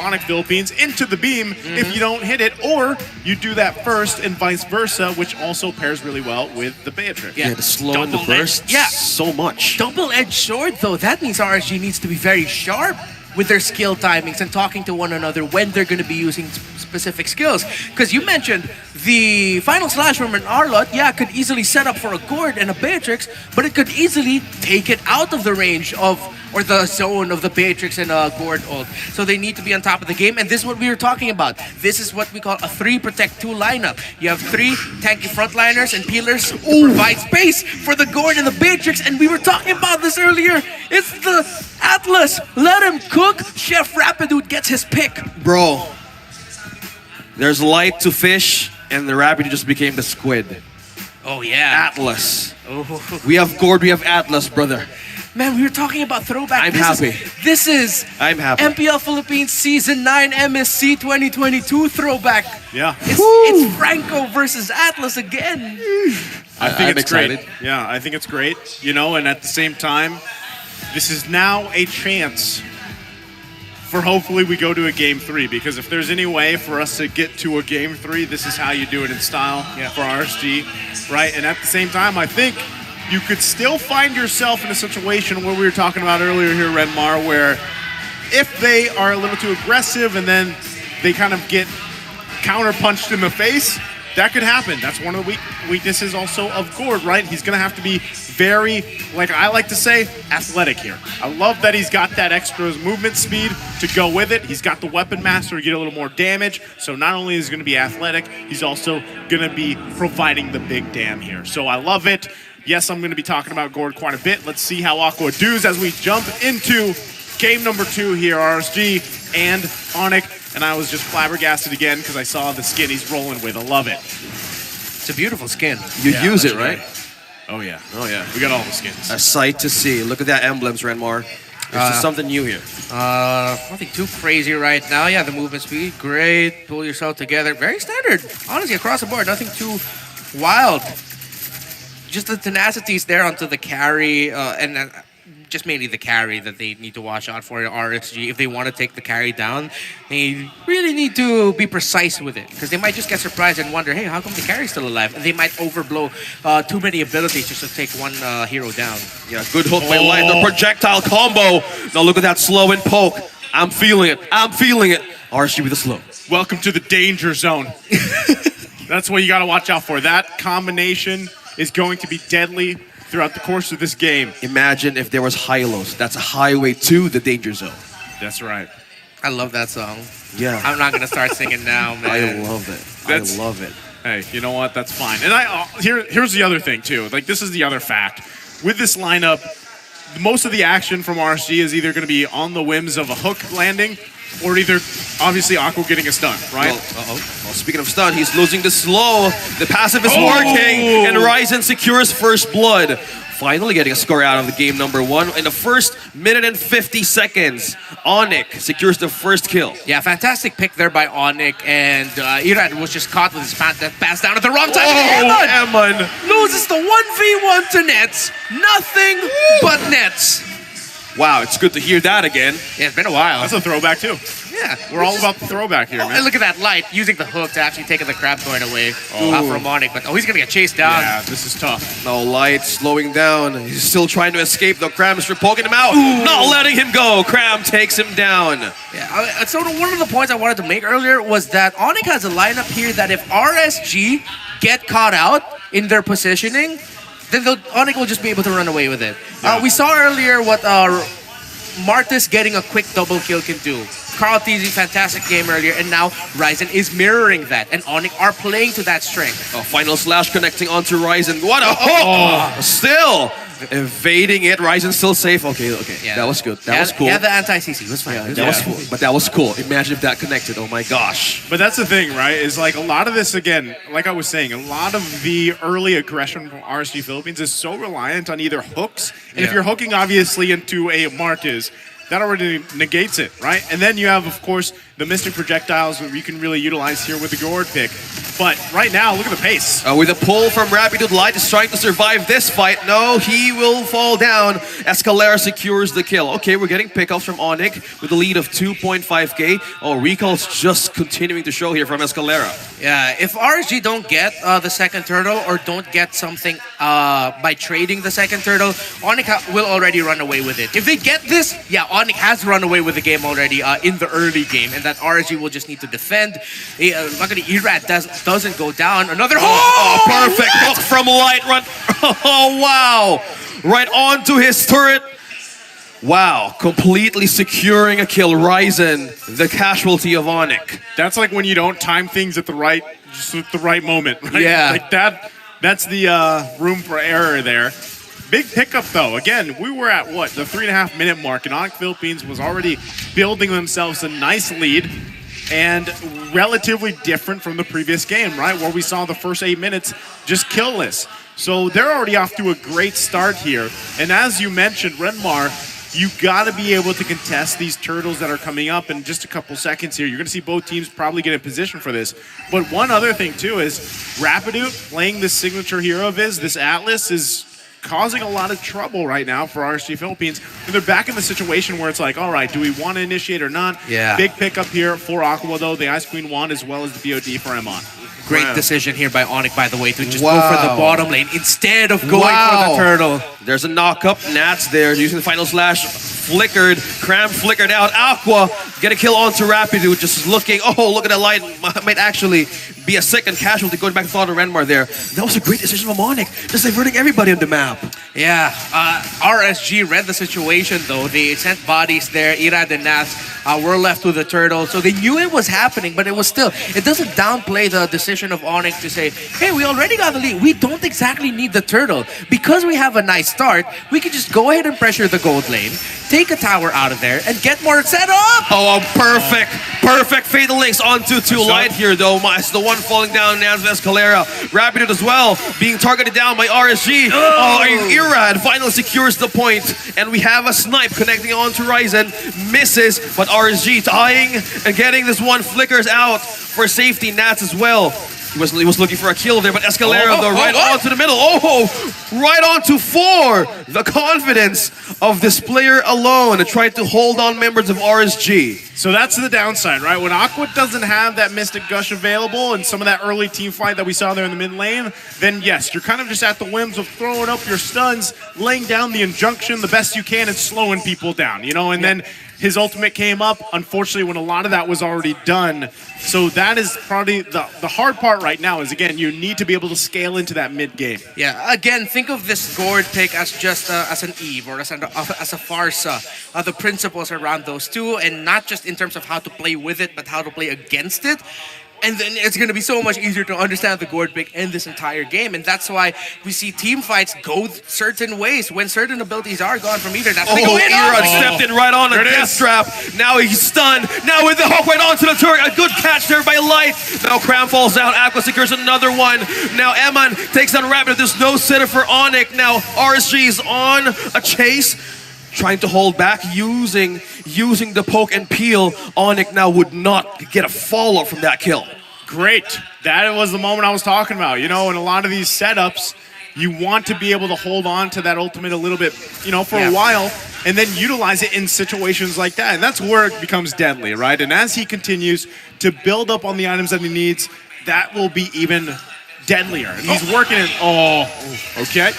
Onic Philippines into the beam if you don't hit it, or you do that first and vice versa, which also pairs really well with the Beatrix. Yeah, the slow and the burst, so much. Double-edged sword, though. That means RSG needs to be very sharp with their skill timings and talking to one another when they're going to be using specific skills. Because you mentioned the final slash from an Arlot, could easily set up for a Gord and a Beatrix, but it could easily take it out of the range of, or the zone of the Beatrix and a Gord ult. So they need to be on top of the game, and this is what we were talking about. This is what we call a 3 protect 2 lineup. You have 3 tanky frontliners and peelers to provide space for the Gord and the Beatrix, and we were talking about this earlier. It's the Atlas. Let him cook. Chef Rapidude gets his pick. Bro, there's light to fish, and the Rapidude just became the squid. Oh, yeah. Atlas. Oh. We have Gord, we have Atlas, brother. Man, we were talking about throwback. I'm happy. This is I'm happy. MPL-Philippines Season 9 MSC 2022 throwback. Yeah. It's Franco versus Atlas again. I think it's excited. great. Yeah, I think it's great. You know, and at the same time, this is now a chance for hopefully we go to a Game 3, because if there's any way for us to get to a Game 3, this is how you do it in style for RSG, right? And at the same time, I think you could still find yourself in a situation where we were talking about earlier here, Renmar, where if they are a little too aggressive and then they kind of get counter-punched in the face, that could happen. That's one of the weaknesses also of Gord, right? He's going to have to be very, like I like to say, athletic here. I love that he's got that extra movement speed to go with it. He's got the weapon master to get a little more damage. So not only is he going to be athletic, he's also going to be providing the big dam here. So I love it. Yes, I'm going to be talking about Gord quite a bit. Let's see how Aqua does as we jump into game number 2 here, RSG and Onic. And I was just flabbergasted again because I saw the skin he's rolling with. I love it. It's a beautiful skin. You use it, right? Oh, yeah. Oh, yeah. We got all the skins. A sight to see. Look at that emblems, Renmar. It's just something new here. Nothing too crazy right now. Yeah, the movement speed, great. Pull yourself together. Very standard. Honestly, across the board, nothing too wild. Just the tenacity is there onto the carry, and just mainly the carry that they need to watch out for in RSG. If they want to take the carry down, they really need to be precise with it, because they might just get surprised and wonder, hey, how come the carry's still alive? And they might overblow too many abilities just to take one hero down. Yeah, good hook by Light. The projectile combo. Now look at that slow and poke. I'm feeling it. I'm feeling it. RSG with the slow. Welcome to the danger zone. That's what you got to watch out for. That combination is going to be deadly throughout the course of this game. Imagine if there was Hylos. That's a highway to the danger zone. That's right. I love that song. Yeah. I'm not going to start singing now, man. I love it. I love it. Hey, you know what? That's fine. And here's the other thing, too. Like, this is the other fact. With this lineup, most of the action from RSG is either going to be on the whims of a hook landing or either, obviously, Aqua getting a stun, right? Well, speaking of stun, he's losing the slow. The passive is working, and Ryzen secures first blood. Finally getting a score out of the game number 1. In the first minute and 50 seconds, Onic secures the first kill. Yeah, fantastic pick there by Onic, and Irad was just caught with his pass down at the wrong time. Eman loses the 1v1 to Nets. Nothing but Nets. Wow, it's good to hear that again. Yeah, it's been a while. That's a throwback, too. Yeah. We're all about the throwback here, man. And look at that Light using the hook to actually take the crab thorn away from Onic. But he's going to get chased down. Yeah, this is tough. No, Light slowing down. He's still trying to escape, though. Cram's poking him out. Not letting him go. Cram takes him down. Yeah, so one of the points I wanted to make earlier was that Onic has a lineup here that if RSG get caught out in their positioning, then Onic will just be able to run away with it. Yeah. We saw earlier what Martis getting a quick double kill can do. Carl TZ, fantastic game earlier, and now Ryzen is mirroring that, and Onic are playing to that strength. Final slash connecting onto Ryzen. What a hook! Still evading it. Ryzen still safe. Okay. Yeah. That was good. That was cool. Yeah, the anti-CC was fine. That was cool. But that was cool. Imagine if that connected. Oh my gosh. But that's the thing, right? Is like a lot of this, again, like I was saying, a lot of the early aggression from RSG Philippines is so reliant on either hooks. And if you're hooking, obviously, into a Marquez, that already negates it, right? And then you have, of course, the Mystic Projectiles that you can really utilize here with the Gourd pick. But right now, look at the pace. With a pull from Rapidude, Light is trying to survive this fight. No, he will fall down. Escalera secures the kill. Okay, we're getting pickups from Onic with a lead of 2.5k. Oh, recall's just continuing to show here from Escalera. Yeah, if RSG don't get the second turtle or don't get something by trading the second turtle, Onic will already run away with it. If they get this, yeah, Onic has run away with the game already in the early game, and that RSG will just need to defend. Luckily, Erad doesn't go down. Another Perfect hook from Light. Run. Oh, wow. Right onto his turret. Wow, completely securing a kill. Ryzen, the casualty of Onic. That's like when you don't time things at the right moment, right? Yeah. Like that's the room for error there. Big pickup though. Again, we were at what, the 3.5 minute mark, and Onic Philippines was already building themselves a nice lead and relatively different from the previous game, right? Where we saw the first 8 minutes just killless. So they're already off to a great start here. And as you mentioned, Renmar, you gotta be able to contest these turtles that are coming up in just a couple seconds here. You're gonna see both teams probably get in position for this. But one other thing too is Rapidude playing this signature hero of his, this Atlas, is causing a lot of trouble right now for RSG Philippines. And they're back in the situation where it's like, all right, do we want to initiate or not? Yeah. Big pickup here for Aqua though, the Ice Queen won as well as the BOD for Emon. Great decision here by Onic, by the way, to just go for the bottom lane instead of going for the turtle. There's a knock-up. Nats there using the final slash. Flickered. Cram flickered out. Aqua get a kill onto Rapidude. Just looking. Oh, look at that Light. Might actually be a second casualty going back to Thought of Renmar there. That was a great decision from Onic. Just diverting everybody on the map. Yeah, RSG read the situation though. They sent bodies there. Irad and Nats were left with the turtle. So they knew it was happening, but it was still, it doesn't downplay the decision of Onic to say, hey, we already got the lead. We don't exactly need the turtle. Because we have a nice start, we can just go ahead and pressure the gold lane, take a tower out of there, and get more set up. Oh, perfect. Perfect Fatal Links onto 2 Light here though. It's the one falling down now, Escalera. Rapidude as well, being targeted down by RSG. Irad finally secures the point, and we have a snipe connecting on to Ryzen. Misses, but RSG tying and getting this one. Flickers out for safety. Nats as well. He was looking for a kill there, but Escalera onto the middle. Right onto 4. The confidence of this player alone trying to hold on members of RSG. So that's the downside, right? When Aqua doesn't have that Mystic Gush available and some of that early team fight that we saw there in the mid lane, then yes, you're kind of just at the whims of throwing up your stuns, laying down the injunction the best you can and slowing people down, you know? And then his ultimate came up, unfortunately, when a lot of that was already done. So that is probably the hard part right now is, again, you need to be able to scale into that mid game. Yeah, again, think of this Gourd pick as just as an Eve or as a Farsa. The principles around those two, and not just in terms of how to play with it, but how to play against it. And then it's going to be so much easier to understand the Gourd pick in this entire game. And that's why we see team fights go certain ways when certain abilities are gone from either. That's Irad stepped in right on a death trap. Now he's stunned. Now with the hook right onto the turret. A good catch there by Light. Now Cram falls down. Aqua secures another one. Now Eman takes down Rabbit. There's no sitter for Onic. Now RSG is on a chase, trying to hold back using the poke and peel. Onic now would not get a follow from that kill. Great. That was the moment I was talking about. You know, in a lot of these setups, you want to be able to hold on to that ultimate a little bit, you know, for a while, and then utilize it in situations like that. And that's where it becomes deadly, right? And as he continues to build up on the items that he needs, that will be even deadlier. And he's working it. Okay.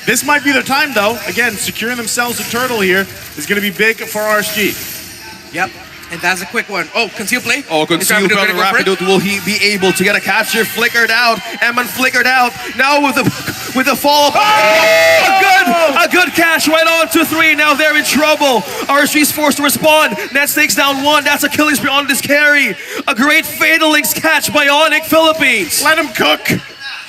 This might be their time, though. Again, securing themselves a turtle here is going to be big for RSG. Yep. And that's a quick one. Conceal play. Conceal play on Rapidude. Will he be able to get a catch here? Flickered out. Eman flickered out. Now with the follow-up. A good catch right on to 3. Now they're in trouble. RSG's forced to respond. Nets takes down 1. That's a killing spree on this carry. A great Fatal Links catch by Onic Philippines. Let him cook.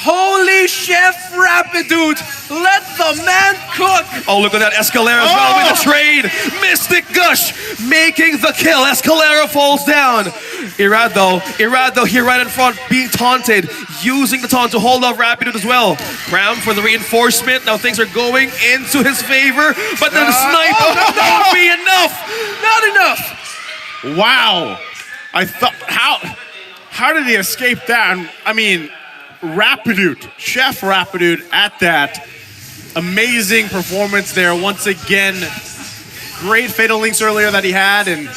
Holy Chef Rapidude, let the man cook. Oh, look at that Escalera as well with the trade. Mystic Gush making the kill. Escalera falls down. Irad though here right in front being taunted, using the taunt to hold off Rapidude as well. Cram for the reinforcement. Now things are going into his favor, but the snipe won't be enough. Not enough. Wow. I thought, how did he escape that? I mean, Rapidude, Chef Rapidude at that. Amazing performance there. Once again, great Fatal Links earlier that he had, and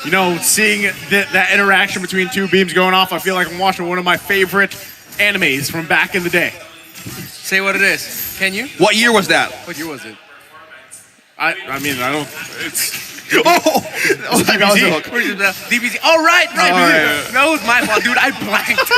you know, seeing that interaction between two beams going off, I feel like I'm watching one of my favorite animes from back in the day. Say what it is. Can you? What year was that? What year was it? I mean, I don't, it's... DBZ. DBZ. Oh, right. No, it's my fault, dude. I blanked.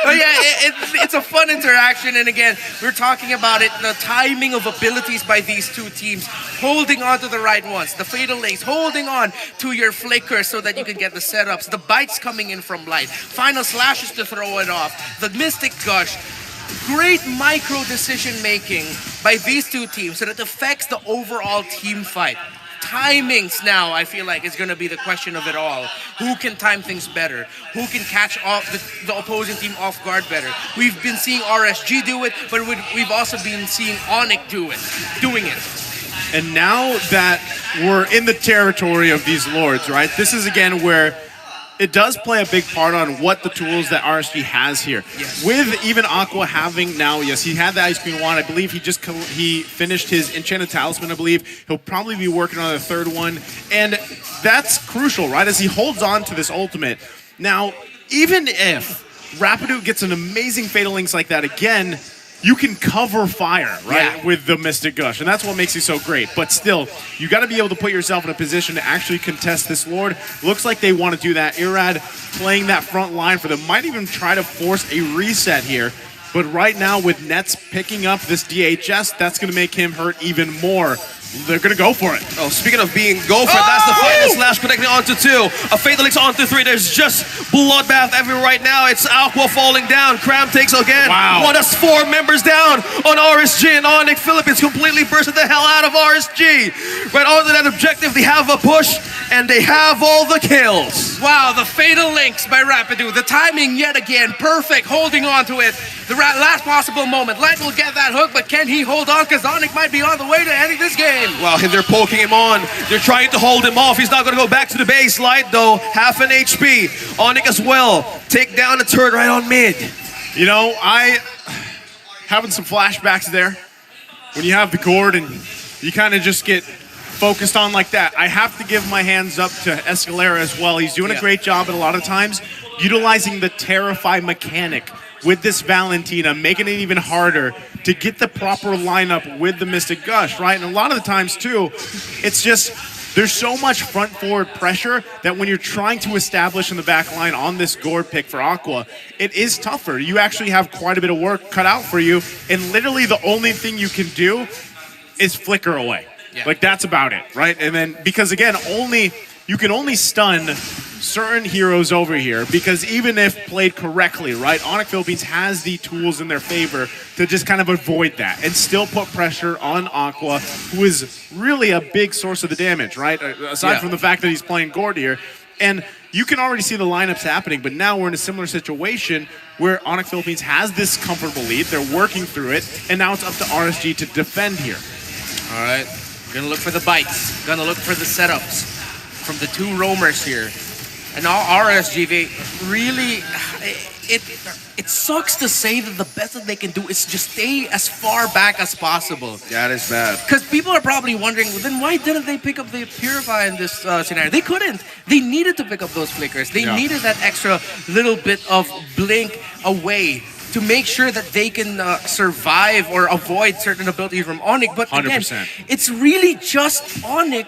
But yeah, it's a fun interaction. And again, we're talking about it, the timing of abilities by these two teams, holding on to the right ones, the Fatal Links, holding on to your flickers so that you can get the setups, the bites coming in from light, final slashes to throw it off, the Mystic Gush. Great micro decision making by these two teams so that it affects the overall team fight. Timings now, I feel like, is going to be the question of it all. Who can time things better? Who can catch off the opposing team off guard better? We've been seeing RSG do it, but we've also been seeing Onic doing it. And now that we're in the territory of these lords, right? This is again where it does play a big part on what the tools that RSG has here. Yes. With even Aqua having now, yes, he had the Ice Queen wand. I believe he finished his Enchanted Talisman, I believe. He'll probably be working on the third one. And that's crucial, right? As he holds on to this ultimate. Now, even if Rapidude gets an amazing Fatal Links like that again, you can cover fire, right, Yeah. with the Mystic Gush, and that's what makes it so great. But still, you got to be able to put yourself in a position to actually contest this Lord. Looks like they want to do that. Irad playing that front line for them. Might even try to force a reset here. But right now, with Nets picking up this DHS, that's going to make him hurt even more. They're going to go for it. Oh, speaking of being go for it, that's the final slash connecting onto two. A Fatal Links onto three. There's just bloodbath everywhere right now. It's Aqua falling down. Cram takes again. Wow. One has 4 members down on RSG, and Onic Philippines completely bursted the hell out of RSG. Right on to that objective, they have a push, and they have all the kills. Wow, the Fatal Links by Rapidude. The timing yet again, perfect, holding on to it. The last possible moment. Light will get that hook, but can he hold on? Because Onic might be on the way to ending this game. Well, they're poking him on. They're trying to hold him off. He's not going to go back to the base. Light, though, half an HP. Onic as well. Take down a turret right on mid. You know, having some flashbacks there. When you have the gourd and you kind of just get focused on like that. I have to give my hands up to Escalera as well. He's doing a great job at a lot of times utilizing the Terrify mechanic with this Valentina, making it even harder to get the proper lineup with the Mystic Gush, right? And a lot of the times, too, it's just there's so much front-forward pressure that when you're trying to establish in the back line on this Gourd pick for Aqua, it is tougher. You actually have quite a bit of work cut out for you, and literally the only thing you can do is flicker away. Yeah. Like, that's about it, right? And then, because again, you can only stun certain heroes over here, because even if played correctly, right, Onic Philippines has the tools in their favor to just kind of avoid that and still put pressure on Aqua, who is really a big source of the damage, right? Aside from the fact that he's playing Gourd here. And you can already see the lineups happening, but now we're in a similar situation where Onic Philippines has this comfortable lead. They're working through it, and now it's up to RSG to defend here. All right, gonna look for the bites, gonna look for the setups from the two roamers here. And all RSG, they really, it sucks to say that the best that they can do is just stay as far back as possible. That is bad. Because people are probably wondering, well, then why didn't they pick up the Purify in this scenario? They couldn't. They needed to pick up those flickers. They needed that extra little bit of blink away to make sure that they can survive or avoid certain abilities from Onic. But again, 100%. it's really just Onic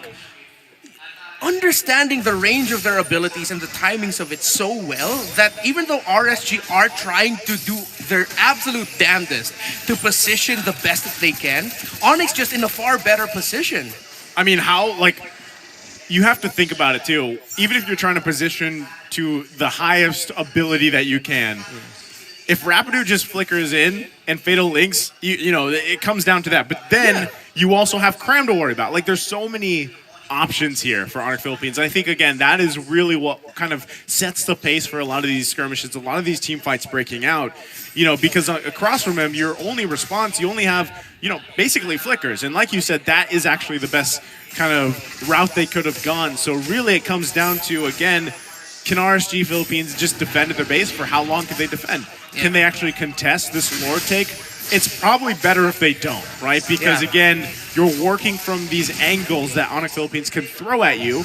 understanding the range of their abilities and the timings of it so well that even though RSG are trying to do their absolute damnedest to position the best that they can, Onyx just in a far better position. I mean, you have to think about it too. Even if you're trying to position to the highest ability that you can, if Rapidu just flickers in and Fatal Links, you know, it comes down to that. But then you also have Cram to worry about. Like, there's so many options here for Onic Philippines. I think, again, that is really what kind of sets the pace for a lot of these skirmishes, a lot of these team fights breaking out, you know, because across from him, your only response, you only have, you know, basically flickers. And like you said, that is actually the best kind of route they could have gone. So really it comes down to, again, can RSG Philippines just defend at their base? For how long can they defend? Yeah. Can they actually contest this Lord take? It's probably better if they don't, right? Because again, you're working from these angles that Onic Philippines can throw at you,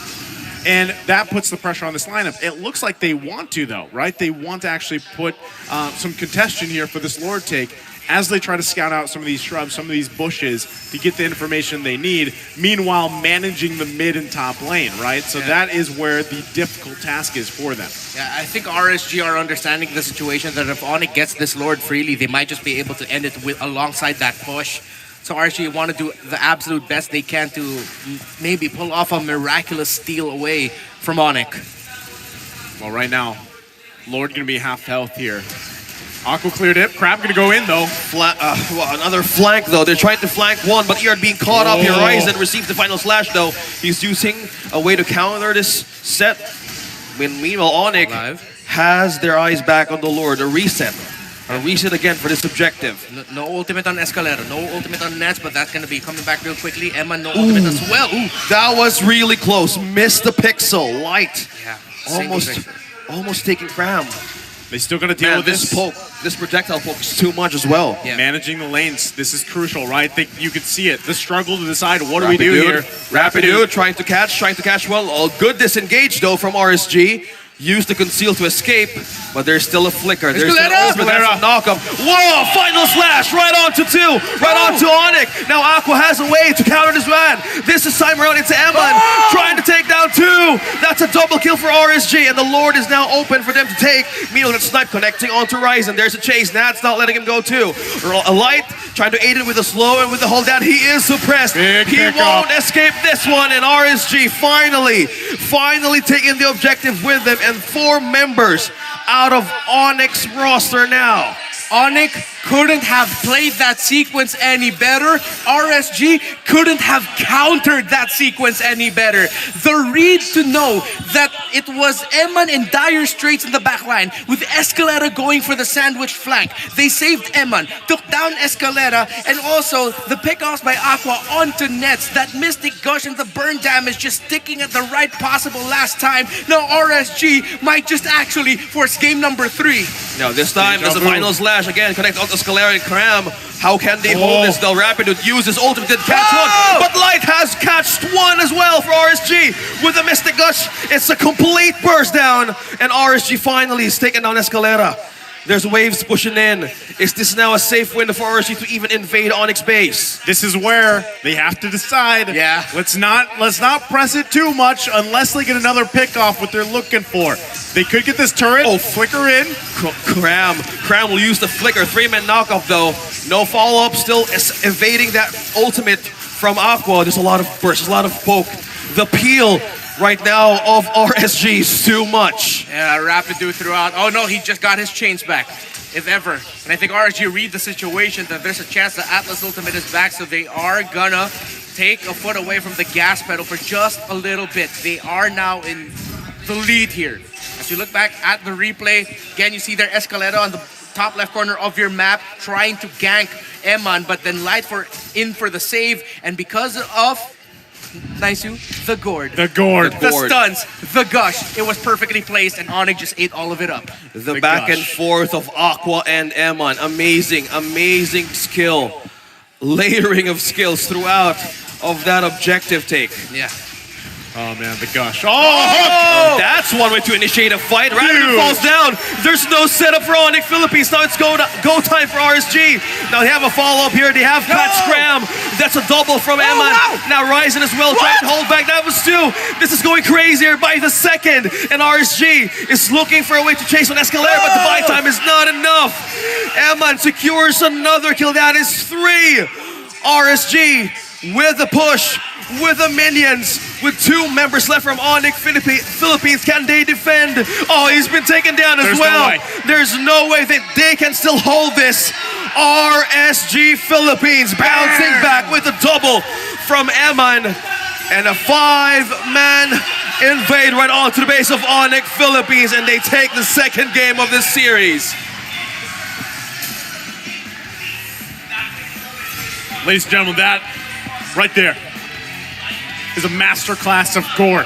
and that puts the pressure on this lineup. It looks like they want to, though, right? They want to actually put some contention here for this Lord take as they try to scout out some of these shrubs, some of these bushes to get the information they need, meanwhile managing the mid and top lane, right? So that is where the difficult task is for them. Yeah, I think RSG are understanding the situation that if Onic gets this Lord freely, they might just be able to end it with alongside that push. So RSG want to do the absolute best they can to maybe pull off a miraculous steal away from Onic. Well, right now, Lord going to be half health here. Aqua cleared it. Crab going to go in, though. Well, another flank, though. They're trying to flank one, but Eard being caught up here. Ryzen receives the final slash, though. He's using a way to counter this set. Meanwhile, Onic has their eyes back on the Lord. A reset. A reset again for this objective. No ultimate on Escalera. No ultimate on Nets, but that's going to be coming back real quickly. Emma, no ultimate as well. Ooh. That was really close. Missed the pixel. Light. Yeah. Almost taking Cram. They still got to deal with this poke. This projectile poke is too much as well. Yeah. Managing the lanes, this is crucial, right? You can see it. The struggle to decide what do we do here. Rapidu trying to catch well. All good disengage though from RSG. Use the conceal to escape, but there's still a flicker. There's a knockup. Whoa! Final slash right onto two, right onto Onic. Now Aqua has a way to counter this man. This is time around into Emman, trying to take down two. That's a double kill for RSG, and the Lord is now open for them to take. Meanwhile, that snipe connecting onto Ryzen. There's a chase. Nat's not letting him go too. A light trying to aid it with a slow and with the hold down. He is suppressed. He won't escape this one, and RSG finally taking the objective with them. And 4 members out of Onic's roster now. Onic couldn't have played that sequence any better. RSG couldn't have countered that sequence any better. The read to know that it was Emman in dire straits in the backline with Escalera going for the sandwich flank. They saved Emman, took down Escalera, and also the pickoffs by Aqua onto Nets. That Mystic Gush and the burn damage just sticking at the right possible last time. Now RSG might just actually force game number 3. Now this time as the final slash again connect onto Scalera and Cram. How can they hold this? They'll rapid would use his ultimate to catch one, but Light has catched one as well for RSG with the Mystic Gush. It's a complete burst down, and RSG finally is taking down Escalera. There's waves pushing in. Is this now a safe win for RSG to even invade Onic's base? This is where they have to decide. Yeah. Let's not press it too much unless they get another pick off what they're looking for. They could get this turret. Flicker in. Cram will use the flicker. 3-man knockoff though. No follow-up. Still evading that ultimate from Aqua. There's a lot of bursts, there's a lot of poke. The peel right now of RSG is too much. Yeah, Rapidu throughout. Oh no, he just got his chains back, if ever. And I think RSG read the situation that there's a chance that Atlas ultimate is back, so they are gonna take a foot away from the gas pedal for just a little bit. They are now in the lead here. As you look back at the replay, again you see their Escalera on the top left corner of your map trying to gank Emman, but then Light in for the save, and because of the gourd. The stuns, the gush. It was perfectly placed, and Onic just ate all of it up. The back and forth of Aqua and Emman. Amazing skill. Layering of skills throughout of that objective take. Yeah. Oh man, the gush. That's one way to initiate a fight. Rapidu falls down. There's no setup for Onic Philippines. Now it's go time for RSG. Now they have a follow-up here. They have Pat Scram. That's a double from Emman. Now Ryzen as well trying to hold back. That was 2. This is going crazier by the second. And RSG is looking for a way to chase on Escalera, but the buy time is not enough. Emman secures another kill. That is 3. RSG with the push, with the minions, with 2 members left from Onic Philippines. Can they defend? Oh, he's been taken down as There's well. no way. There's no way that they can still hold this. RSG Philippines bouncing back with a double from Eman. And a 5-man invade right onto the base of Onic Philippines, and they take the second game of this series. Ladies and gentlemen, that right there is a masterclass of gore.